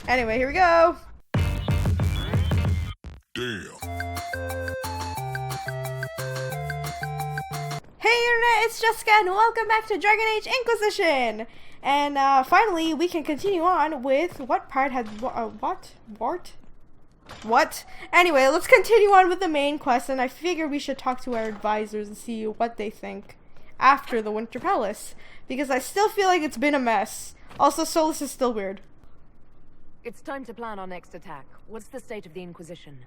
Anyway, here we go. Damn. Hey Internet, it's Jessica and welcome back to Dragon Age Inquisition! And finally we can continue on with what part had what? Anyway, let's continue on with the main quest, and I figure we should talk to our advisors and see what they think after the Winter Palace, because I still feel like it's been a mess. Also, Solas is still weird. It's time to plan our next attack. What's the state of the Inquisition?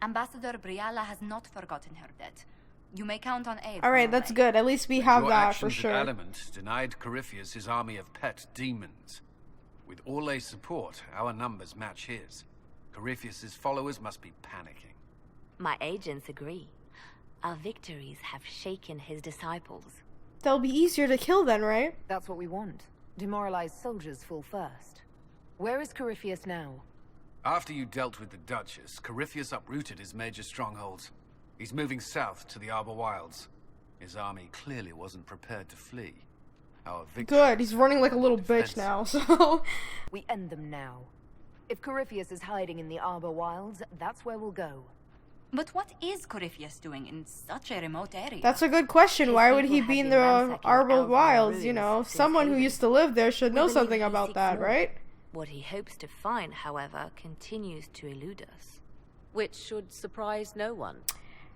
Ambassador Briala has not forgotten her debt. You may count on aid. Alright, that's good. At least we have Your that for actions sure. at Adamant denied Corypheus his army of pet demons. With Orlay's support, our numbers match his. Corypheus's followers must be panicking. My agents agree. Our victories have shaken his disciples. They'll be easier to kill then, right? That's what we want. Demoralized soldiers fall first. Where is Corypheus now? After you dealt with the Duchess, Corypheus uprooted his major strongholds. He's moving south to the Arbor Wilds. His army clearly wasn't prepared to flee. Our victory. Good, he's running like a little bitch now, so... We end them now. If Corypheus is hiding in the Arbor Wilds, that's where we'll go. But what is Corypheus doing in such a remote area? That's a good question. Why would he be in the Arbor Wilds, you know? Someone who used to live there should know something about that, right? What he hopes to find, however, continues to elude us. Which should surprise no one.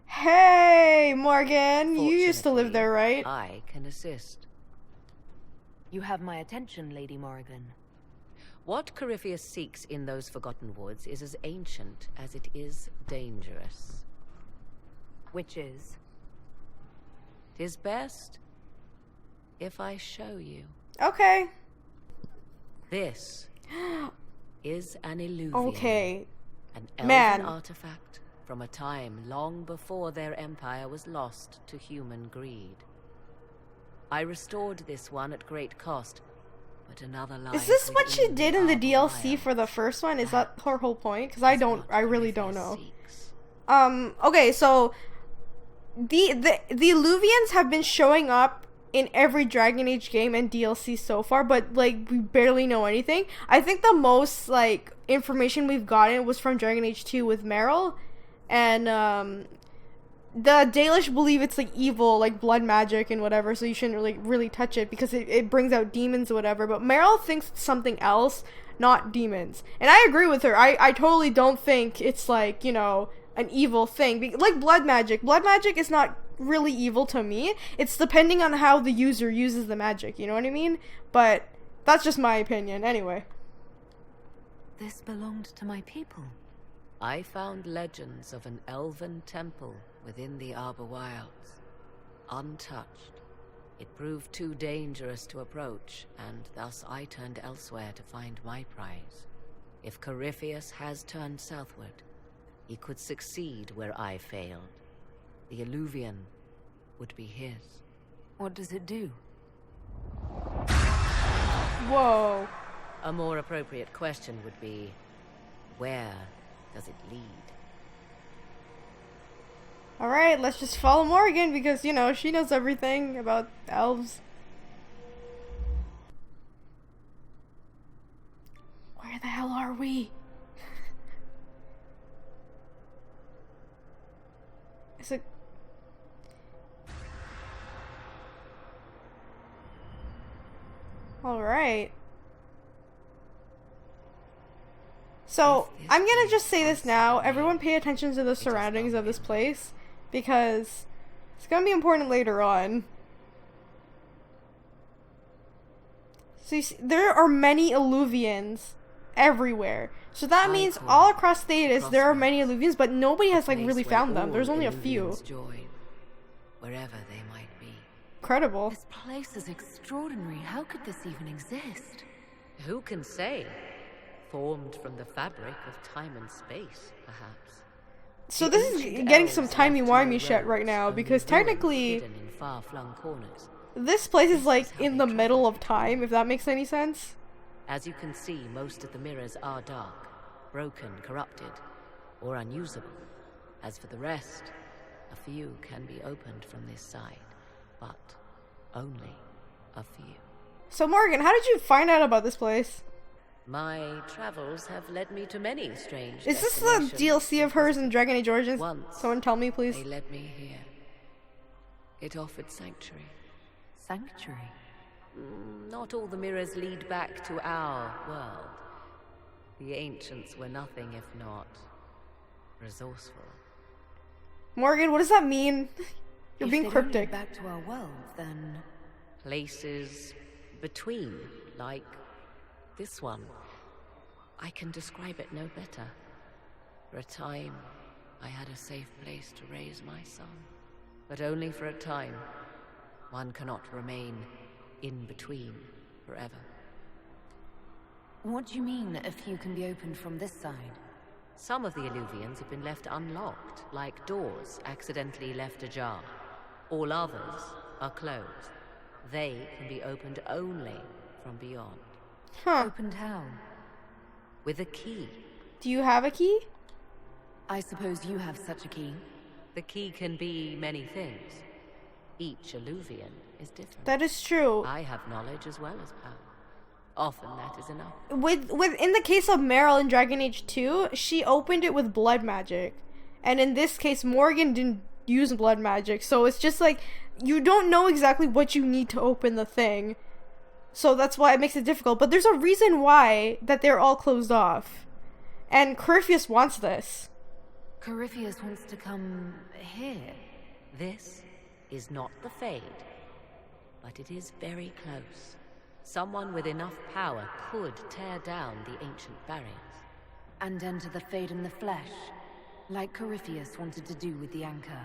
Hey, Morrigan, you used to live there, right? I can assist. You have my attention, Lady Morrigan. What Corypheus seeks in those forgotten woods is as ancient as it is dangerous. Which is? 'Tis best if I show you. Okay. This is an eluvian. Okay. An elven Man. artifact from a time long before their empire was lost to human greed. I restored this one at great cost, but another lies. Is this what she within did in the Arbor DLC Wilds. for the first one? Is that her whole point? Because Is what I really don't Corypheus know. seeks. Okay, so the Eluvians have been showing up in every Dragon Age game and DLC so far, but like we barely know anything. I think the most like information we've gotten was from Dragon Age 2 with Meryl, and the Dalish believe it's like evil, like blood magic and whatever, so you shouldn't really touch it because it brings out demons or whatever. But Meryl thinks it's something else, not demons, and I agree with her. I totally don't think it's like, you know, an evil thing. Like blood magic is not really evil to me. It's depending on how the user uses the magic, you know what I mean? But that's just my opinion anyway. This belonged to my people. I found legends of an elven temple within the Arbor Wilds, untouched. It proved too dangerous to approach, and thus I turned elsewhere to find my prize. If Corypheus has turned southward, he could succeed where I failed. The eluvian would be his. What does it do? Whoa. A more appropriate question would be, where does it lead? Alright, let's just follow Morrigan because, you know, she knows everything about elves. Where the hell are we? Is it... Alright. So, I'm gonna just say this now. Everyone pay attention to the surroundings of this place, because it's gonna be important later on. So you see, there are many Eluvians everywhere. So that means all across Thedas there are many Eluvians, but nobody has like really found them. There's only a few. Join, wherever they might be. Incredible. This place is extraordinary. How could this even exist? Who can say? Formed from the fabric of time and space, perhaps. So this is getting some timey-wimey shit right now, because technically Hidden in far-flung corners. this place is like in the middle of time, if that makes any sense. As you can see, most of the mirrors are dark, broken, corrupted, or unusable. As for the rest, a few can be opened from this side, but only a few. So Morrigan, how did you find out about this place? My travels have led me to many strange Is this the destinations. DLC of hers in Dragon Age Origins? Once, Someone tell me, please. they led me here. It offered sanctuary. Sanctuary? Not all the mirrors lead back to our world. The ancients were nothing if not resourceful. Morgan, what does that mean? You're If being they don't lead cryptic. back to our world, then... Places between, like this one. I can describe it no better. For a time, I had a safe place to raise my son. But only for a time. One cannot remain in between forever. What do you mean, a few can be opened from this side? Some of the Eluvians have been left unlocked, like doors accidentally left ajar. All others are closed. They can be opened only from beyond. Huh. Opened how? With a key. Do you have a key? I suppose you have such a key. The key can be many things. Each Eluvian is different. That is true. I have knowledge as well as power. Often that is enough. With in the case of Meryl in Dragon Age 2, she opened it with blood magic. And in this case, Morrigan didn't use blood magic. So it's just like, you don't know exactly what you need to open the thing. So that's why it makes it difficult. But there's a reason why that they're all closed off. And Corypheus wants this. Corypheus wants to come here. This is not the Fade, but it is very close. Someone with enough power could tear down the ancient barriers. And enter the Fade in the flesh, like Corypheus wanted to do with the Anchor.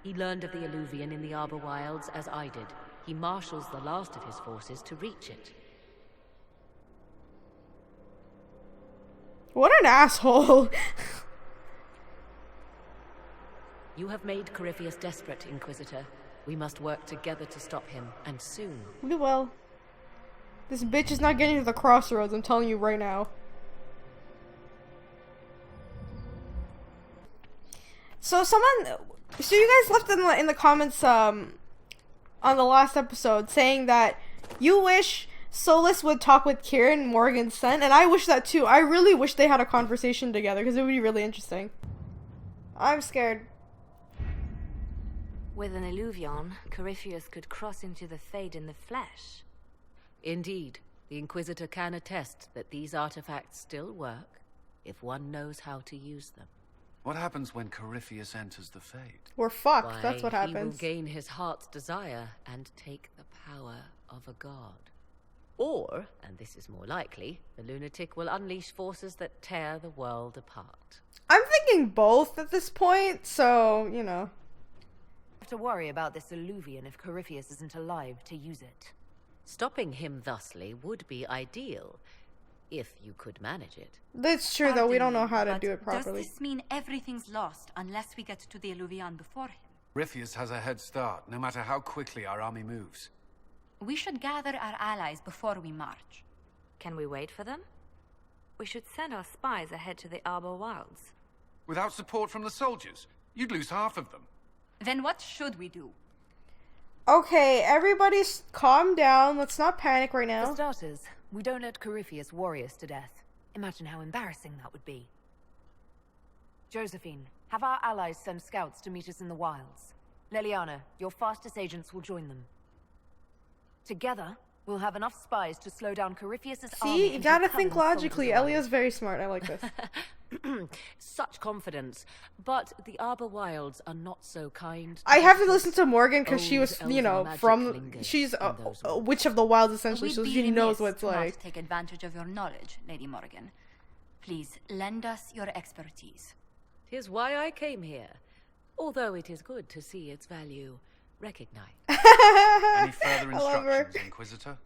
He learned of the Eluvian in the Arbor Wilds as I did. He marshals the last of his forces to reach it. What an asshole. You have made Corypheus desperate, Inquisitor. We must work together to stop him, and soon. We will. This bitch is not getting to the crossroads, I'm telling you right now. So you guys left in the comments on the last episode saying that you wish Solas would talk with Kieran, Morrigan's son, and I wish that too. I really wish they had a conversation together because it would be really interesting. I'm scared. With an Eluvian, Corypheus could cross into the Fade in the flesh. Indeed, the Inquisitor can attest that these artifacts still work if one knows how to use them. What happens when Corypheus enters the Fade? We're fucked. Why, That's what he will happens. gain his heart's desire and take the power of a god. Or, and this is more likely, the lunatic will unleash forces that tear the world apart. I'm thinking both at this point, so, you know. Have to worry about this Eluvian if Corypheus isn't alive to use it. Stopping him thusly would be ideal, if you could manage it. That's true, though. We don't know how to But do it properly. Does this mean everything's lost unless we get to the Eluvian before him? Corypheus has a head start, no matter how quickly our army moves. We should gather our allies before we march. Can we wait for them? We should send our spies ahead to the Arbor Wilds. Without support from the soldiers, you'd lose half of them. Then what should we do? Okay, everybody calm down. Let's not panic right For now. starters, we don't let Corypheus worry us to death. Imagine how embarrassing that would be. Josephine, have our allies send scouts to meet us in the wilds. Leliana, your fastest agents will join them. Together, we'll have enough spies to slow down Corypheus's army. See, you until gotta Covenant think logically. soldiers arrive. Elia's very smart. I like this. Such confidence, but the Arbor Wilds are not so kind. I have to listen to Morgan because she was, Old you know, Elven from. magic lingers She's in those a woods. witch of the wilds, essentially, We'd so be she knows remiss what it's to not like. take advantage of your knowledge, Lady Morrigan. Please, lend us your expertise. 'Tis why I came here, although it is good to see its value recognized. Any further I love her. instructions, Inquisitor?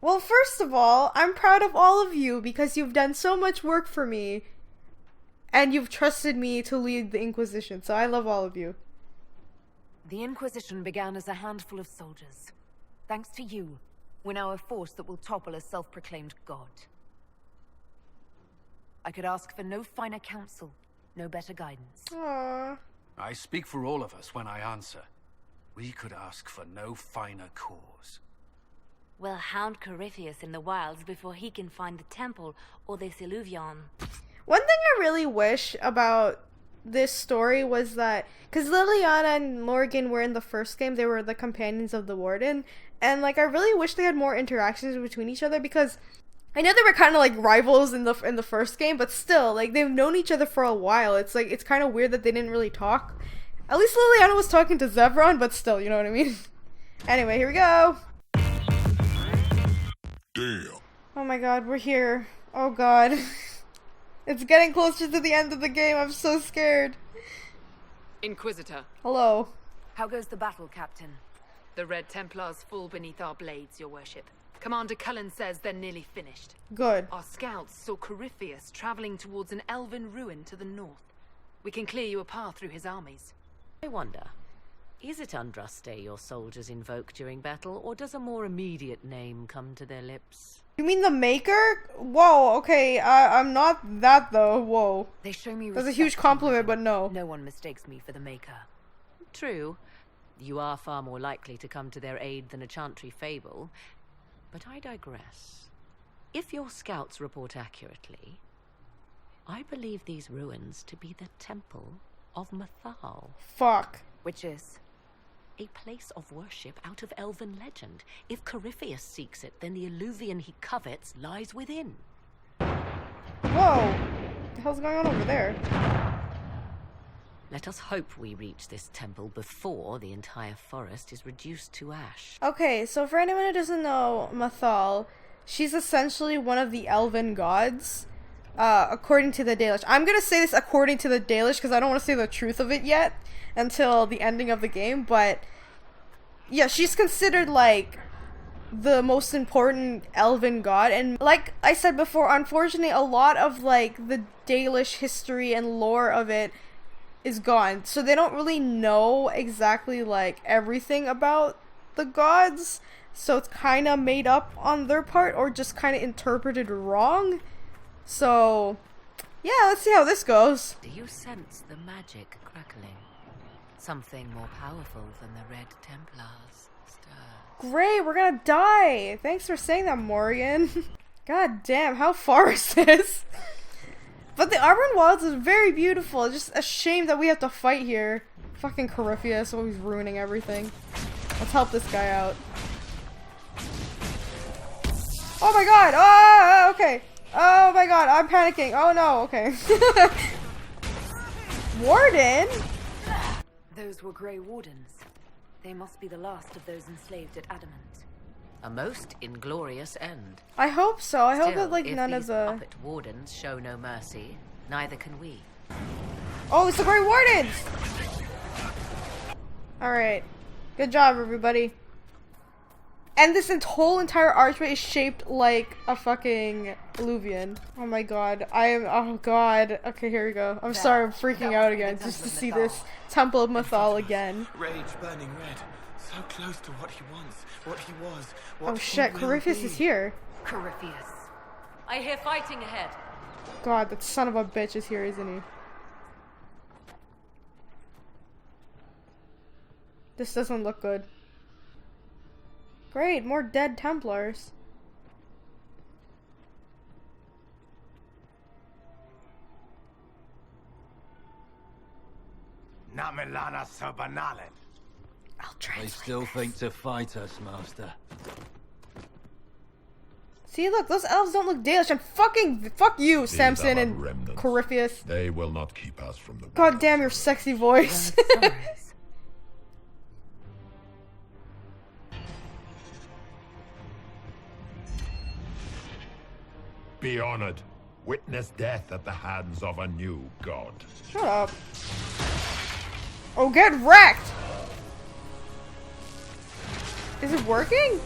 Well, first of all, I'm proud of all of you because you've done so much work for me. And you've trusted me to lead the Inquisition, so I love all of you. The Inquisition began as a handful of soldiers. Thanks to you, we're now a force that will topple a self-proclaimed god. I could ask for no finer counsel, no better guidance. Aww. I speak for all of us when I answer. We could ask for no finer cause. We'll hound Corypheus in the wilds before he can find the temple or this eluvian. One thing I really wish about this story was that, because Liliana and Morrigan were in the first game, they were the companions of the warden, and like I really wish they had more interactions between each other, because I know they were kind of like rivals in the first game, but still, like, they've known each other for a while. It's like, it's kind of weird that they didn't really talk. At least Liliana was talking to Zevron, but still, you know what I mean? Anyway, here we go. Damn. Oh my god, we're here. Oh god. It's getting closer to the end of the game. I'm so scared. Inquisitor, Hello. How goes the battle, Captain? the Red Templars fall beneath our blades, your worship. Commander Cullen says they're nearly finished. Good. Our scouts saw Corypheus traveling towards an elven ruin to the north. We can clear you a path through his armies. I wonder, is it Andraste your soldiers invoke during battle, or does a more immediate name come to their lips? You mean the Maker? Whoa, okay, I'm not that though, whoa. They show me That's a respect, huge compliment, but no. No one mistakes me for the Maker. True, you are far more likely to come to their aid than a chantry fable, but I digress. If your scouts report accurately, I believe these ruins to be the Temple of Mythal. Fuck. Which is? A place of worship out of Elven legend. If Corypheus seeks it, then the eluvian he covets lies within. Whoa. What the hell's going on over there? Let us hope we reach this temple before the entire forest is reduced to ash. Okay, so for anyone who doesn't know Mythal, she's essentially one of the Elven gods, according to the Dalish. I'm gonna say this according to the Dalish because I don't want to say the truth of it yet until the ending of the game, but yeah, she's considered like the most important Elven god, and like I said before, unfortunately a lot of like the Dalish history and lore of it is gone, so they don't really know exactly like everything about the gods, so it's kind of made up on their part or just kind of interpreted wrong. So yeah, let's see how this goes. Do you sense the magic crackling? Something more powerful than the Red Templars stirs. Great, we're gonna die. Thanks for saying that, Morrigan. God damn, how far is this? But the Arbor Wilds is very beautiful. It's just a shame that we have to fight here. Fucking Corypheus, always ruining everything. Let's help this guy out. Oh my god! Oh, okay. Oh my god, I'm panicking. Oh no, okay. Warden? Those were Grey Wardens. They must be the last of those enslaved at Adamant. A most inglorious end. I hope so. I hope Still, that like if none these of the... puppet wardens show no mercy, neither can we. Oh, it's the Grey Wardens! Alright. Good job, everybody. And this whole entire archway is shaped like a fucking eluvian. Oh my god. Oh god. Okay, here we go. I'm sorry, I'm freaking out again just to see this Temple of Mythal again. Rage burning red. So close to what he wants, what he was, Oh shit, Corypheus is here. Corypheus. I hear fighting ahead. God, that son of a bitch is here, isn't he? This doesn't look good. Great, more dead Templars. Namilana Sabanalet. I'll They translate still this. think to fight us, Master. See, look, those elves don't look Dalish, and fuck you, These Samson are and remnants. Corypheus. They will not keep us from the God wilds. damn your sexy voice. Sorrows. Be honored. Witness death at the hands of a new god. Shut up. Oh, get wrecked! Is it working?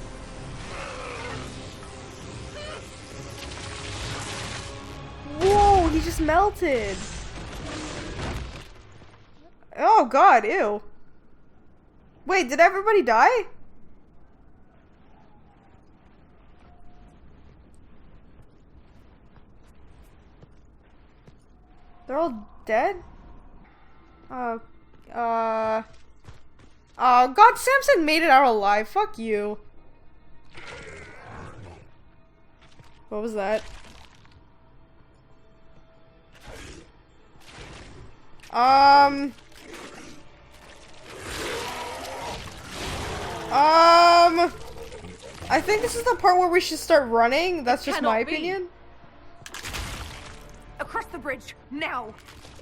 Whoa, he just melted. Oh god, ew. Wait, did everybody die? They're all dead? Oh god, Samson made it out alive. Fuck you. What was that? I think this is the part where we should start running. That's just my opinion. Across the bridge, now!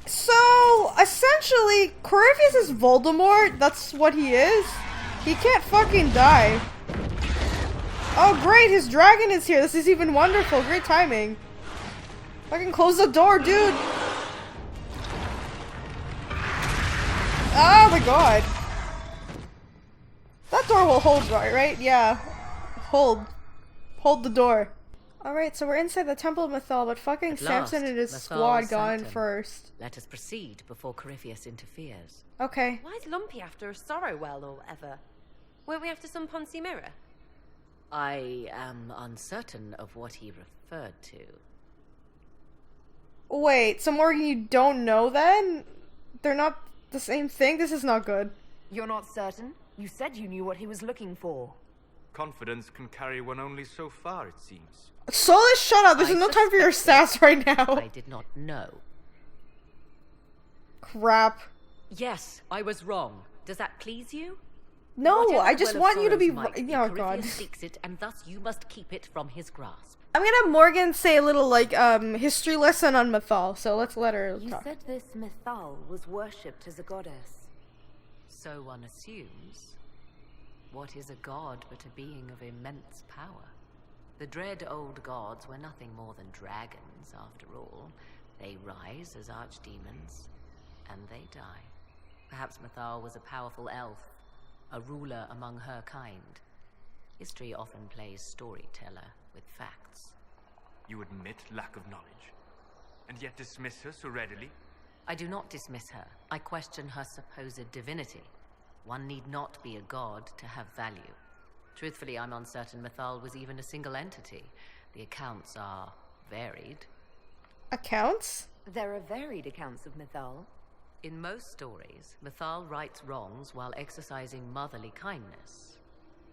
So, essentially, Corypheus is Voldemort. That's what he is. He can't fucking die. Oh, great, his dragon is here. This is even wonderful. Great timing. Fucking close the door, dude. Oh my god. That door will hold, right? Yeah. Hold the door. Alright, so we're inside the Temple of Mythal, but fucking Samson and his squad got in first. Let us proceed before Corypheus interferes. Okay. Why is Lumpy after a sorrow well or whatever? Weren't we after some Ponzi mirror? I am uncertain of what he referred to. Wait, so Morrigan, you don't know then? They're not the same thing? This is not good. You're not certain? You said you knew what he was looking for. Confidence can carry one only so far, it seems. Solas, shut up! There's no time for your sass right now. I did not know. Crap. Yes, I was wrong. Does that please you? No, Whatever I just Well want of you to be. Sorrows might Oh god. Corypheus seeks it, and thus you must keep it from his grasp. I'm gonna have Morgan say a little like history lesson on Mythal. So let's let her You talk. said this Mythal was worshipped as a goddess. So one assumes. What is a god but a being of immense power? The dread old gods were nothing more than dragons, after all. They rise as archdemons, and they die. Perhaps Mythal was a powerful elf, a ruler among her kind. History often plays storyteller with facts. You admit lack of knowledge, and yet dismiss her so readily? I do not dismiss her. I question her supposed divinity. One need not be a god to have value. Truthfully, I'm uncertain Mythal was even a single entity. The accounts are varied. Accounts? There are varied accounts of Mythal. In most stories, Mythal rights wrongs while exercising motherly kindness.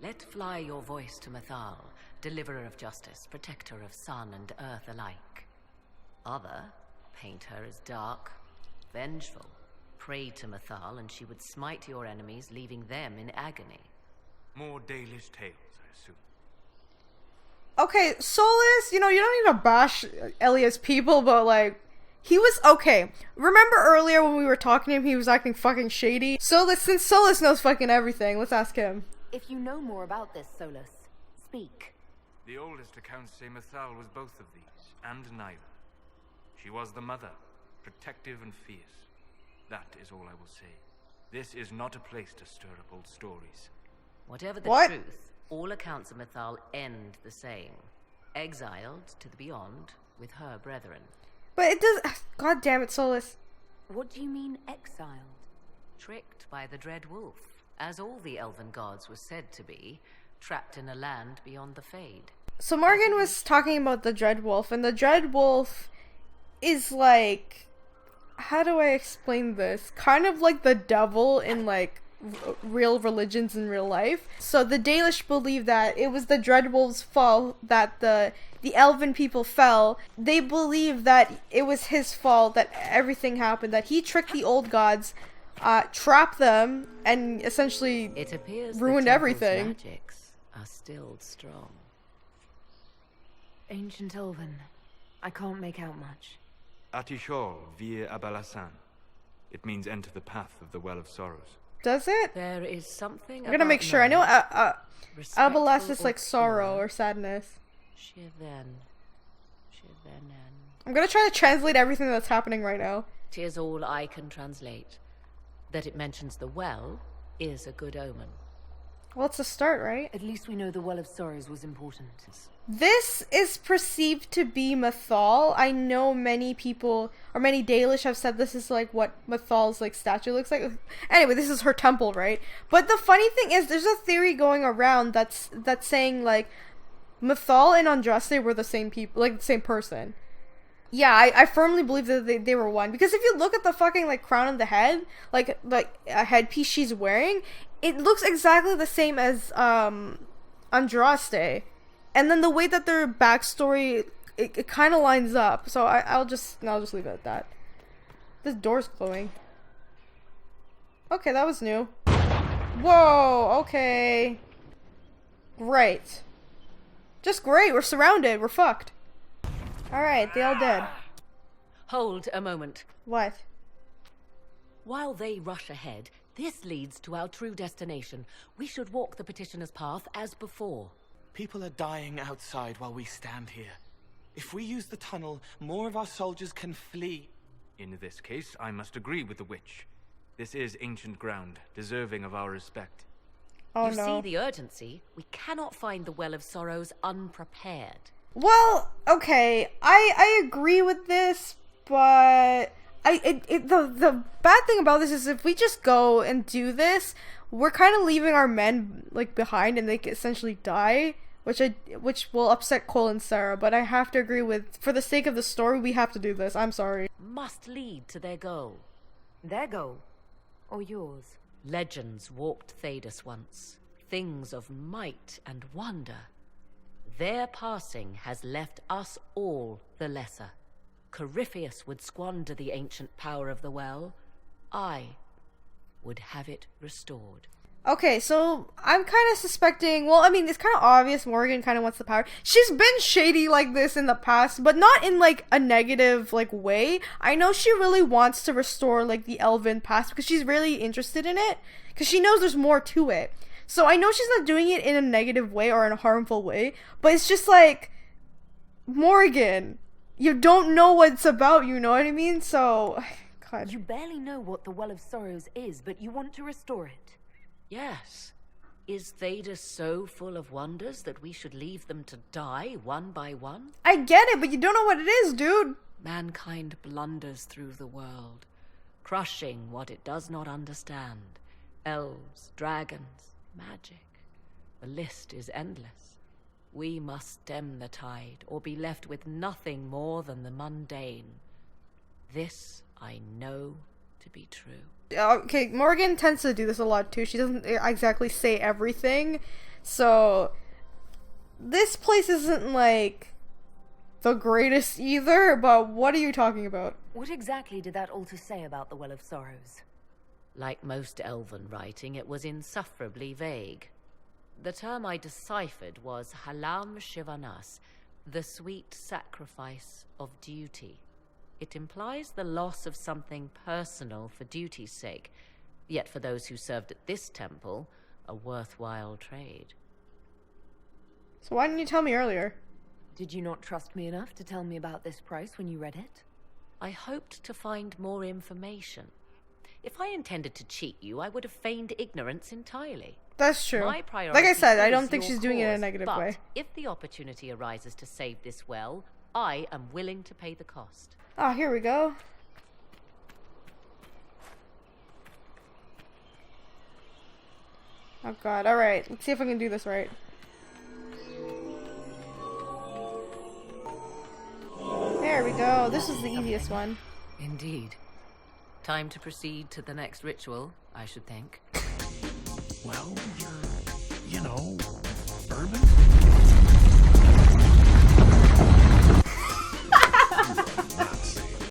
Let fly your voice to Mythal, deliverer of justice, protector of sun and earth alike. Other paint her as dark, vengeful. Pray to Mythal and she would smite your enemies, leaving them in agony. More Dalish tales, I assume. Okay, Solas, you know, you don't need to bash Elia's people, but like, he was okay. Remember earlier when we were talking to him, he was acting fucking shady? Solas, since Solas knows fucking everything, let's ask him. If you know more about this, Solas, speak. The oldest accounts say Mythal was both of these, and neither. She was the mother, protective and fierce. That is all I will say. This is not a place to stir up old stories. Whatever the truth, all accounts of Mythal end the same. Exiled to the beyond with her brethren. But it does. God damn it, Solas. What do you mean, exiled? Tricked by the Dread Wolf, as all the elven gods were said to be, trapped in a land beyond the Fade. So Morgan was talking about the Dread Wolf, and the Dread Wolf is like, how do I explain this? Kind of like the devil in like real religions in real life. So the Dalish believe that it was the Dread Wolf's fault that the Elven people fell. They believe that it was his fault that everything happened, that he tricked the old gods, trapped them, and essentially it appears ruined the everything. Magics are still strong. Ancient Elven. I can't make out much. Atishol vir Abalasan. It means enter the path of the Well of Sorrows. Does it? There is something I'm gonna make sure. I know Abalas is like sorrow or sadness. I'm gonna try to translate everything that's happening right now. 'Tis all I can translate. That it mentions the well is a good omen. Well, it's a start, right? At least we know the Well of Sorrows was important. This is perceived to be Mythal. I know many people, or many Dalish have said this is like what Mythal's like statue looks like. Anyway, this is her temple, right? But the funny thing is, there's a theory going around that's saying like Mythal and Andraste were the same people, like the same person. Yeah, I firmly believe that they were one. Because if you look at the fucking like crown on the head, like a headpiece she's wearing, it looks exactly the same as Andraste. and then the way that their backstory, it kind of lines up. So I'll just leave it at that. This door's glowing. Okay, that was new. Whoa, okay. Great. Just great, we're surrounded, we're fucked. Alright, they all dead. Hold a moment. What? While they rush ahead, this leads to our true destination. We should walk the petitioner's path as before. People are dying outside while we stand here. If we use the tunnel, more of our soldiers can flee. In this case, I must agree with the witch. This is ancient ground, deserving of our respect. Oh, you no. see the urgency? We cannot find the Well of Sorrows unprepared. Well, okay, I agree with this, but the bad thing about this is if we just go and do this, we're kind of leaving our men like behind, and they can essentially die, which will upset Cole and Sarah. But I have to agree with, for the sake of the story, we have to do this. I'm sorry. Must lead to their goal. Their goal? Or yours? Legends walked Thedas once, things of might and wonder. Their passing has left us all the lesser. Corypheus would squander the ancient power of the well. I would have it restored. Okay, so I'm kind of suspecting, well, I mean, it's kind of obvious Morrigan kind of wants the power. She's been shady like this in the past, but not in, like, a negative, like, way. I know she really wants to restore, like, the Elven past, because she's really interested in it, because she knows there's more to it. So I know she's not doing it in a negative way or in a harmful way, but it's just like, Morrigan, you don't know what it's about, you know what I mean? So, God. You barely know what the Well of Sorrows is, but you want to restore it. Yes. Is Thedas so full of wonders that we should leave them to die one by one? I get it, but you don't know what it is, dude. Mankind blunders through the world, crushing what it does not understand. Elves, dragons, magic. The list is endless. We must stem the tide, or be left with nothing more than the mundane. This I know to be true. Okay, Morrigan tends to do this a lot too. She doesn't exactly say everything. So, this place isn't like the greatest either, but what are you talking about? What exactly did that altar say about the Well of Sorrows? Like most Elven writing, it was insufferably vague. The term I deciphered was Halam Shivanas, the sweet sacrifice of duty. It implies the loss of something personal for duty's sake, yet for those who served at this temple, a worthwhile trade. So why didn't you tell me earlier? Did you not trust me enough to tell me about this price when you read it? I hoped to find more information. If I intended to cheat you, I would have feigned ignorance entirely. That's true. My priority, like I said, I don't is think your she's doing it in a cause, negative but way. if the opportunity arises to save this well, I am willing to pay the cost. Ah, here we go. Oh god, alright. Let's see if I can do this right. There we go. This is the easiest one. Indeed. Time to proceed to the next ritual, I should think. Well, you know, bourbon?